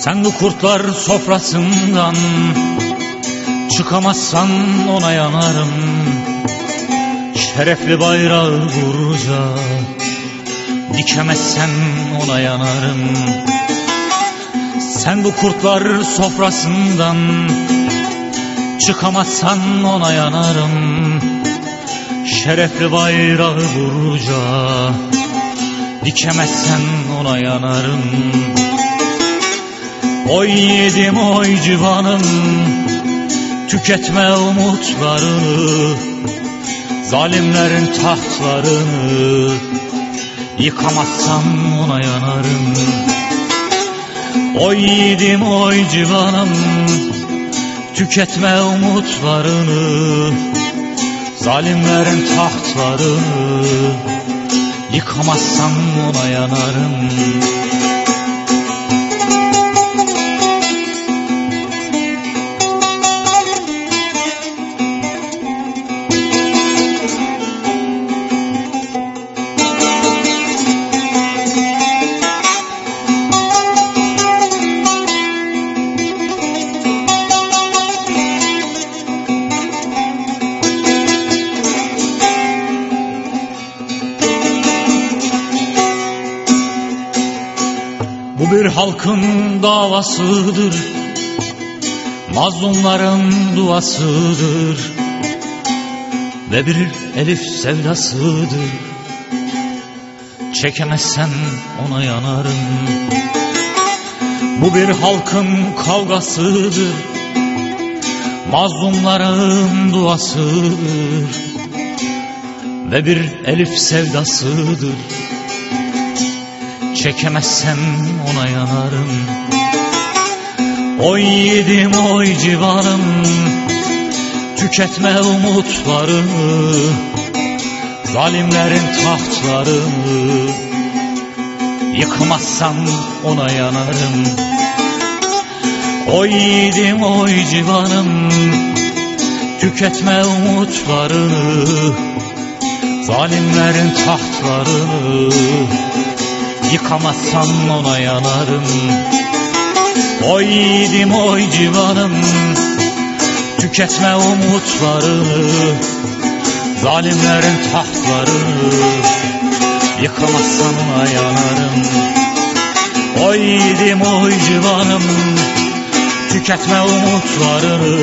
Sen bu kurtlar sofrasından çıkamazsan ona yanarım. Şerefli bayrağı vurunca dikemezsen ona yanarım. Sen bu kurtlar sofrasından çıkamazsan ona yanarım. Şerefli bayrağı vurunca dikemezsen ona yanarım. Oy yiğidim oy civanım, tüketme umutlarını, zalimlerin tahtlarını, yıkamazsan ona yanarım. Oy yiğidim oy civanım, tüketme umutlarını, zalimlerin tahtlarını, yıkamazsan ona yanarım. Bu bir halkın davasıdır, mazlumların duasıdır ve bir elif sevdasıdır. Çekemezsen ona yanarım. Bu bir halkın kavgasıdır, mazlumların duasıdır ve bir elif sevdasıdır. Çekemezsen ona yanarım. Oy yiğidim oy civanım, tüketme umutlarını, zalimlerin tahtlarını, yıkmazsan ona yanarım. Oy yiğidim oy civanım, tüketme umutlarını, zalimlerin tahtlarını, yıkamazsan ona yanarım. Oy yiğidim oy civanım, tüketme umutlarını, zalimlerin tahtlarını, yıkamazsan ona yanarım. Oy yiğidim oy civanım, tüketme umutlarını,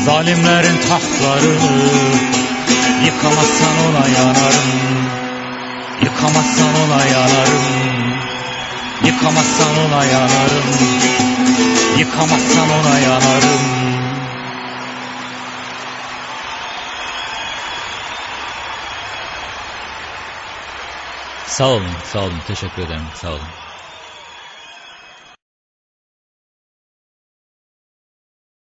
zalimlerin tahtlarını, yıkamazsan ona yanarım. Yıkamazsan ona yanarım. Yıkamazsan ona yanarım. Yıkamazsan ona yanarım. Sağ olun, sağ olun. Teşekkür ederim. Sağ olun.